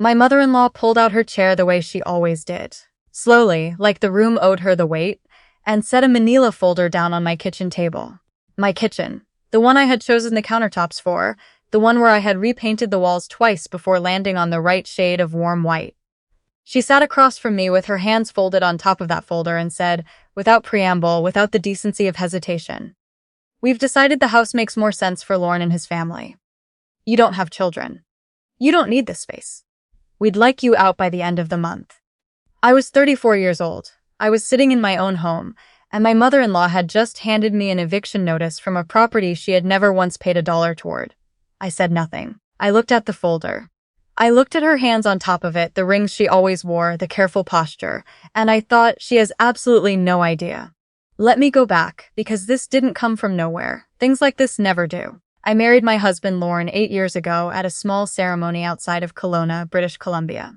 My mother-in-law pulled out her chair the way she always did. Slowly, like the room owed her the weight, and set a manila folder down on my kitchen table. My kitchen. The one I had chosen the countertops for, the one where I had repainted the walls twice before landing on the right shade of warm white. She sat across from me with her hands folded on top of that folder and said, without preamble, without the decency of hesitation, "We've decided the house makes more sense for Lorne and his family. You don't have children. You don't need this space. We'd like you out by the end of the month." I was 34 years old. I was sitting in my own home, and my mother-in-law had just handed me an eviction notice from a property she had never once paid a dollar toward. I said nothing. I looked at the folder. I looked at her hands on top of it, the rings she always wore, the careful posture, and I thought, she has absolutely no idea. Let me go back, because this didn't come from nowhere. Things like this never do. I married my husband Lorne 8 years ago at a small ceremony outside of Kelowna, British Columbia.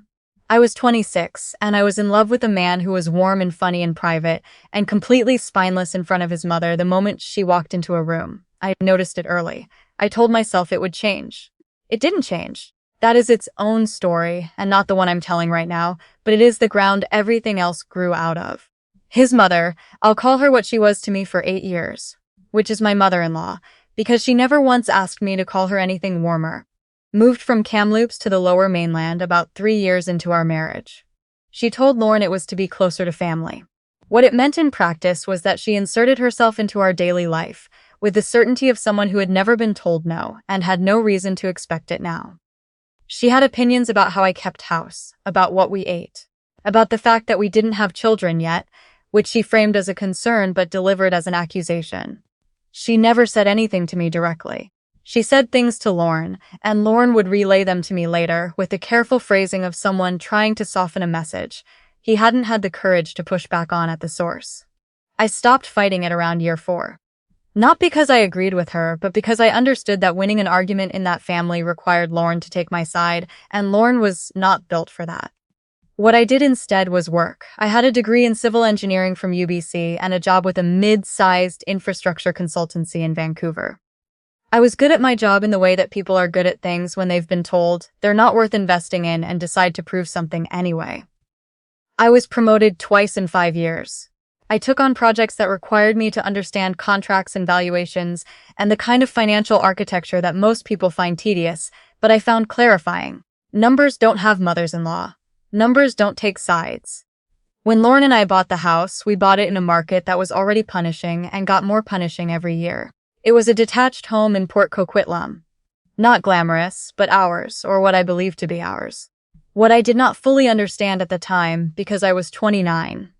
I was 26, and I was in love with a man who was warm and funny in private, and completely spineless in front of his mother the moment she walked into a room. I noticed it early. I told myself it would change. It didn't change. That is its own story, and not the one I'm telling right now, but it is the ground everything else grew out of. His mother, I'll call her what she was to me for 8 years, which is my mother-in-law, because she never once asked me to call her anything warmer, moved from Kamloops to the Lower Mainland about 3 years into our marriage. She told Lorne it was to be closer to family. What it meant in practice was that she inserted herself into our daily life, with the certainty of someone who had never been told no, and had no reason to expect it now. She had opinions about how I kept house, about what we ate, about the fact that we didn't have children yet, which she framed as a concern but delivered as an accusation. She never said anything to me directly. She said things to Lorne, and Lorne would relay them to me later with the careful phrasing of someone trying to soften a message he hadn't had the courage to push back on at the source. I stopped fighting it around year 4. Not because I agreed with her, but because I understood that winning an argument in that family required Lorne to take my side, and Lorne was not built for that. What I did instead was work. I had a degree in civil engineering from UBC and a job with a mid-sized infrastructure consultancy in Vancouver. I was good at my job in the way that people are good at things when they've been told they're not worth investing in and decide to prove something anyway. I was promoted twice in 5 years. I took on projects that required me to understand contracts and valuations and the kind of financial architecture that most people find tedious, but I found clarifying. Numbers don't have mothers-in-law. Numbers don't take sides. When Lorne and I bought the house, we bought it in a market that was already punishing and got more punishing every year. It was a detached home in Port Coquitlam. Not glamorous, but ours, or what I believed to be ours. What I did not fully understand at the time, because I was 29,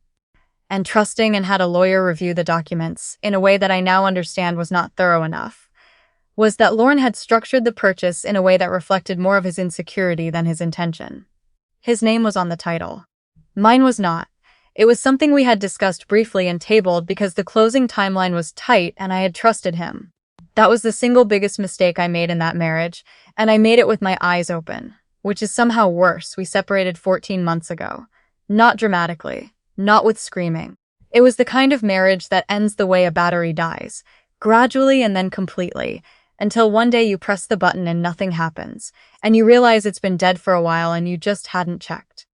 and trusting and had a lawyer review the documents in a way that I now understand was not thorough enough, was that Lorne had structured the purchase in a way that reflected more of his insecurity than his intention. His name was on the title. Mine was not. It was something we had discussed briefly and tabled because the closing timeline was tight and I had trusted him. That was the single biggest mistake I made in that marriage, and I made it with my eyes open, which is somehow worse. We separated 14 months ago. Not dramatically, not with screaming. It was the kind of marriage that ends the way a battery dies, gradually and then completely, until one day you press the button and nothing happens, and you realize it's been dead for a while and you just hadn't checked.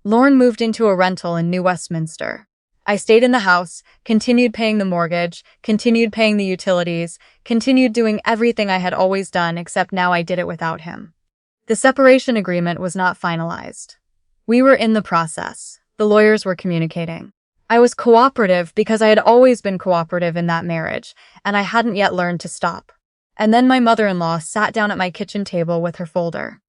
Lorne moved into a rental in New Westminster. I stayed in the house, continued paying the mortgage, continued paying the utilities, continued doing everything I had always done, except now I did it without him. The separation agreement was not finalized. We were in the process. The lawyers were communicating. I was cooperative because I had always been cooperative in that marriage, and I hadn't yet learned to stop. And then my mother-in-law sat down at my kitchen table with her folder.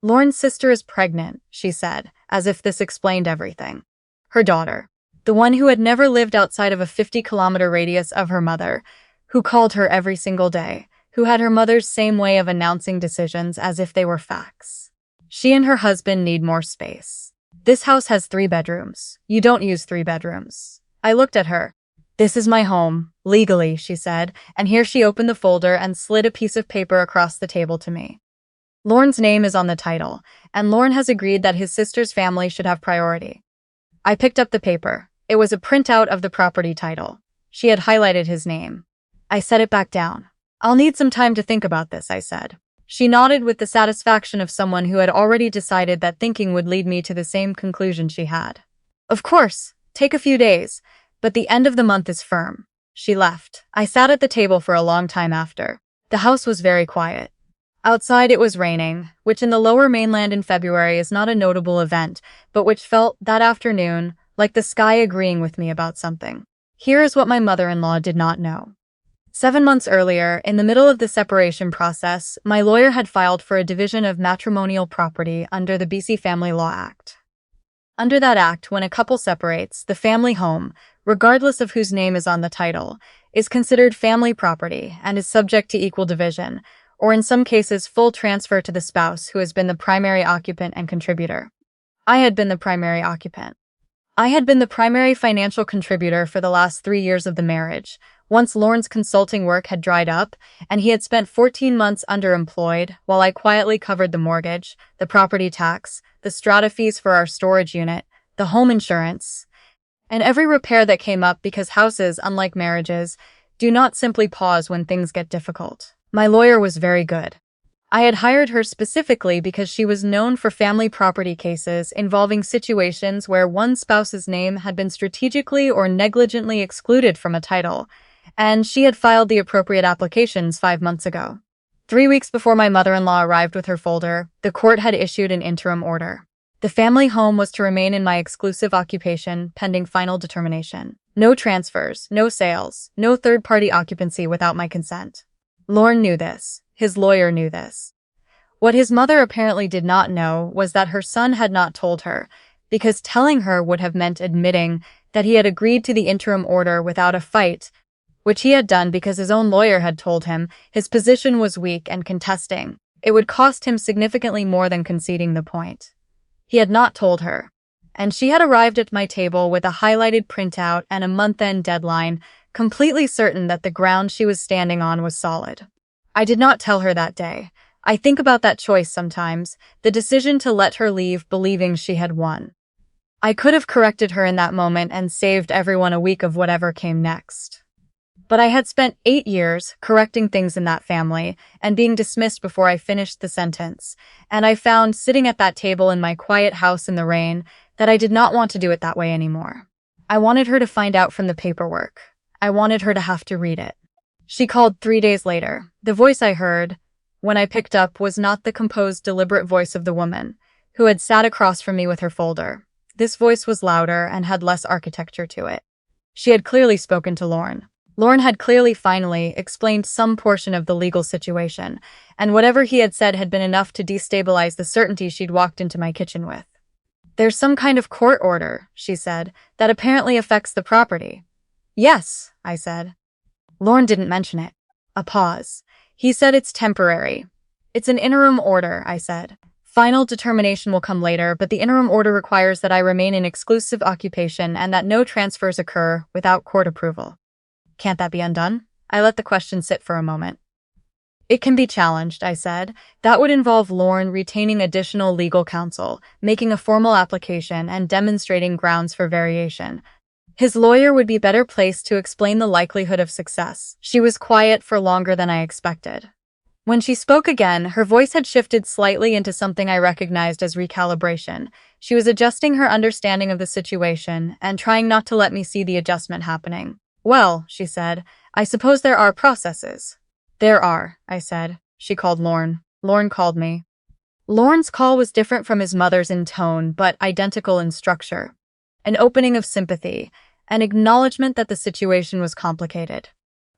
"Lorne's sister is pregnant," she said, as if this explained everything. Her daughter, the one who had never lived outside of a 50-kilometer radius of her mother, who called her every single day, who had her mother's same way of announcing decisions as if they were facts. She and her husband need more space. "This house has 3 bedrooms. You don't use 3 bedrooms. I looked at her. "This is my home, legally," she said, and here she opened the folder and slid a piece of paper across the table to me. "Lorne's name is on the title, and Lorne has agreed that his sister's family should have priority." I picked up the paper. It was a printout of the property title. She had highlighted his name. I set it back down. "I'll need some time to think about this," I said. She nodded with the satisfaction of someone who had already decided that thinking would lead me to the same conclusion she had. Of course, take a few days, but the end of the month is firm. She left. I sat at the table for a long time after. The house was very quiet. Outside it was raining, which in the lower mainland in February is not a notable event, but which felt, that afternoon, like the sky agreeing with me about something. Here is what my mother-in-law did not know. 7 months earlier, in the middle of the separation process, my lawyer had filed for a division of matrimonial property under the BC Family Law Act. Under that act, when a couple separates, the family home, regardless of whose name is on the title, is considered family property and is subject to equal division, or in some cases full transfer to the spouse who has been the primary occupant and contributor. I had been the primary occupant. I had been the primary financial contributor for the last 3 years of the marriage, once Lorne's consulting work had dried up, and he had spent 14 months underemployed while I quietly covered the mortgage, the property tax, the strata fees for our storage unit, the home insurance, and every repair that came up because houses, unlike marriages, do not simply pause when things get difficult. My lawyer was very good. I had hired her specifically because she was known for family property cases involving situations where one spouse's name had been strategically or negligently excluded from a title, and she had filed the appropriate applications 5 months ago. 3 weeks before my mother-in-law arrived with her folder, the court had issued an interim order. The family home was to remain in my exclusive occupation pending final determination. No transfers, no sales, no third-party occupancy without my consent. Lorne knew this. His lawyer knew this. What his mother apparently did not know was that her son had not told her, because telling her would have meant admitting that he had agreed to the interim order without a fight, which he had done because his own lawyer had told him his position was weak and contesting. It would cost him significantly more than conceding the point. He had not told her, and she had arrived at my table with a highlighted printout and a month-end deadline, completely certain that the ground she was standing on was solid. I did not tell her that day. I think about that choice sometimes, the decision to let her leave believing she had won. I could have corrected her in that moment and saved everyone a week of whatever came next. But I had spent 8 years correcting things in that family and being dismissed before I finished the sentence, and I found, sitting at that table in my quiet house in the rain, that I did not want to do it that way anymore. I wanted her to find out from the paperwork. I wanted her to have to read it. She called 3 days later. The voice I heard, when I picked up, was not the composed, deliberate voice of the woman who had sat across from me with her folder. This voice was louder and had less architecture to it. She had clearly spoken to Lorne. Lorne had clearly finally explained some portion of the legal situation, and whatever he had said had been enough to destabilize the certainty she'd walked into my kitchen with. "There's some kind of court order," she said, "that apparently affects the property." "Yes," I said. Lorne didn't mention it. A pause. He said it's temporary. "It's an interim order," I said. "Final determination will come later, but the interim order requires that I remain in exclusive occupation and that no transfers occur without court approval." "Can't that be undone?" I let the question sit for a moment. "It can be challenged," I said. "That would involve Lorne retaining additional legal counsel, making a formal application, and demonstrating grounds for variation. His lawyer would be better placed to explain the likelihood of success." She was quiet for longer than I expected. When she spoke again, her voice had shifted slightly into something I recognized as recalibration. She was adjusting her understanding of the situation and trying not to let me see the adjustment happening. "Well," she said, "I suppose there are processes." "There are," I said. She called Lorne. Lorne called me. Lorne's call was different from his mother's in tone, but identical in structure. An opening of sympathy, an acknowledgement that the situation was complicated.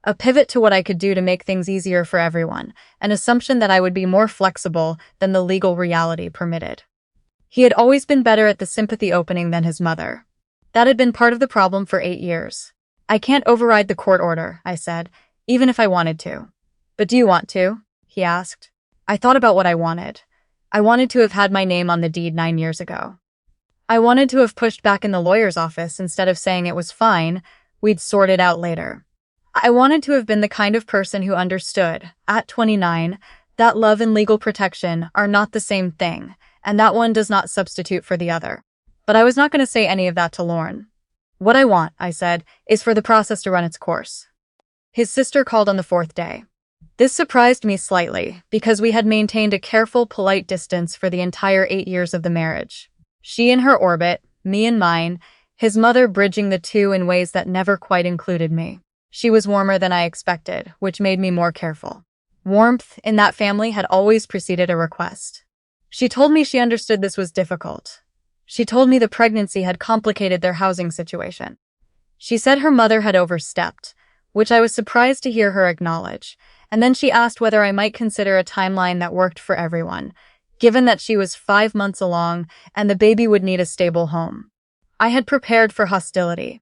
A pivot to what I could do to make things easier for everyone, an assumption that I would be more flexible than the legal reality permitted. He had always been better at the sympathy opening than his mother. That had been part of the problem for 8 years. "I can't override the court order," I said, "even if I wanted to." "But do you want to?" he asked. I thought about what I wanted. I wanted to have had my name on the deed 9 years ago. I wanted to have pushed back in the lawyer's office instead of saying it was fine, we'd sort it out later. I wanted to have been the kind of person who understood, at 29, that love and legal protection are not the same thing, and that one does not substitute for the other. But I was not going to say any of that to Lorne. "What I want," I said, "is for the process to run its course." His sister called on the 4th day. This surprised me slightly, because we had maintained a careful, polite distance for the entire 8 years of the marriage. She in her orbit, me in mine, his mother bridging the two in ways that never quite included me. She was warmer than I expected, which made me more careful. Warmth in that family had always preceded a request. She told me she understood this was difficult. She told me the pregnancy had complicated their housing situation. She said her mother had overstepped, which I was surprised to hear her acknowledge, and then she asked whether I might consider a timeline that worked for everyone, given that she was 5 months along and the baby would need a stable home. I had prepared for hostility.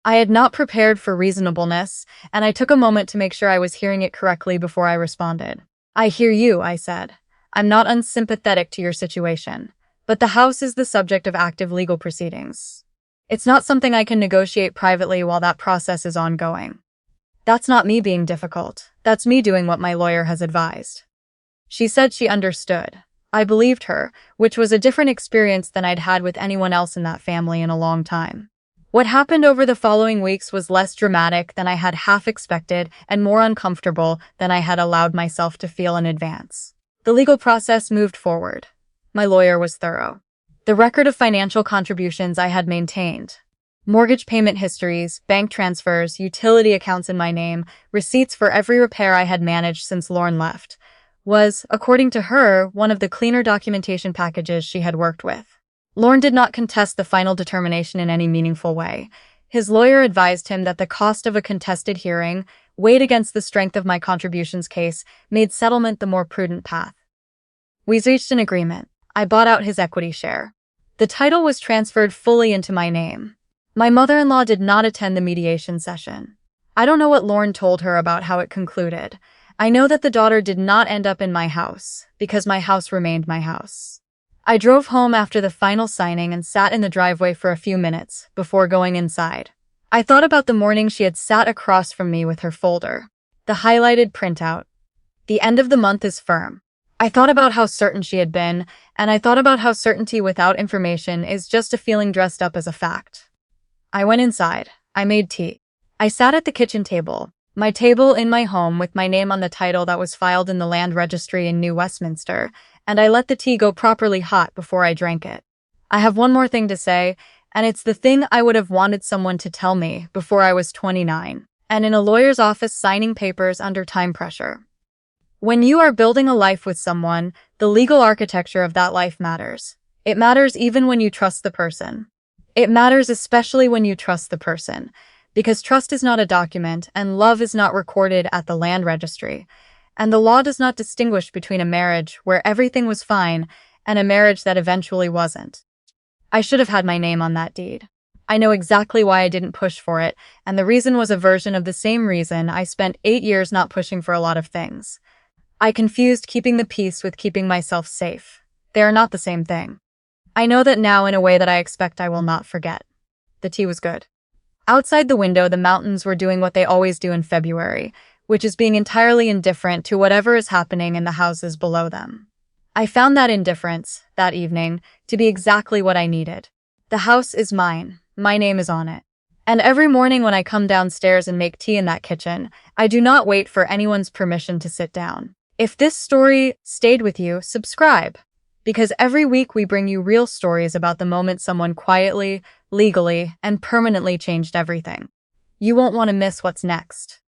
I had not prepared for reasonableness, and I took a moment to make sure I was hearing it correctly before I responded. "I hear you," I said. "I'm not unsympathetic to your situation, but the house is the subject of active legal proceedings. It's not something I can negotiate privately while that process is ongoing." "That's not me being difficult. That's me doing what my lawyer has advised." She said she understood. I believed her, which was a different experience than I'd had with anyone else in that family in a long time. What happened over the following weeks was less dramatic than I had half expected and more uncomfortable than I had allowed myself to feel in advance. The legal process moved forward. My lawyer was thorough. The record of financial contributions I had maintained, mortgage payment histories, bank transfers, utility accounts in my name, receipts for every repair I had managed since Lauren left, was, according to her, one of the cleaner documentation packages she had worked with. Lauren did not contest the final determination in any meaningful way. His lawyer advised him that the cost of a contested hearing, weighed against the strength of my contributions case, made settlement the more prudent path. We reached an agreement. I bought out his equity share. The title was transferred fully into my name. My mother-in-law did not attend the mediation session. I don't know what Lauren told her about how it concluded. I know that the daughter did not end up in my house, because my house remained my house. I drove home after the final signing and sat in the driveway for a few minutes before going inside. I thought about the morning she had sat across from me with her folder, the highlighted printout. The end of the month is firm. I thought about how certain she had been, and I thought about how certainty without information is just a feeling dressed up as a fact. I went inside. I made tea. I sat at the kitchen table, my table in my home with my name on the title that was filed in the land registry in New Westminster, and I let the tea go properly hot before I drank it. I have one more thing to say, and it's the thing I would have wanted someone to tell me before I was 29, and in a lawyer's office signing papers under time pressure. When you are building a life with someone, the legal architecture of that life matters. It matters even when you trust the person. It matters especially when you trust the person, because trust is not a document and love is not recorded at the land registry, and the law does not distinguish between a marriage where everything was fine and a marriage that eventually wasn't. I should have had my name on that deed. I know exactly why I didn't push for it, and the reason was a version of the same reason I spent 8 years not pushing for a lot of things. I confused keeping the peace with keeping myself safe. They are not the same thing. I know that now in a way that I expect I will not forget. The tea was good. Outside the window, the mountains were doing what they always do in February, which is being entirely indifferent to whatever is happening in the houses below them. I found that indifference, that evening, to be exactly what I needed. The house is mine. My name is on it. And every morning when I come downstairs and make tea in that kitchen, I do not wait for anyone's permission to sit down. If this story stayed with you, subscribe. Because every week we bring you real stories about the moment someone quietly, legally, and permanently changed everything. You won't want to miss what's next.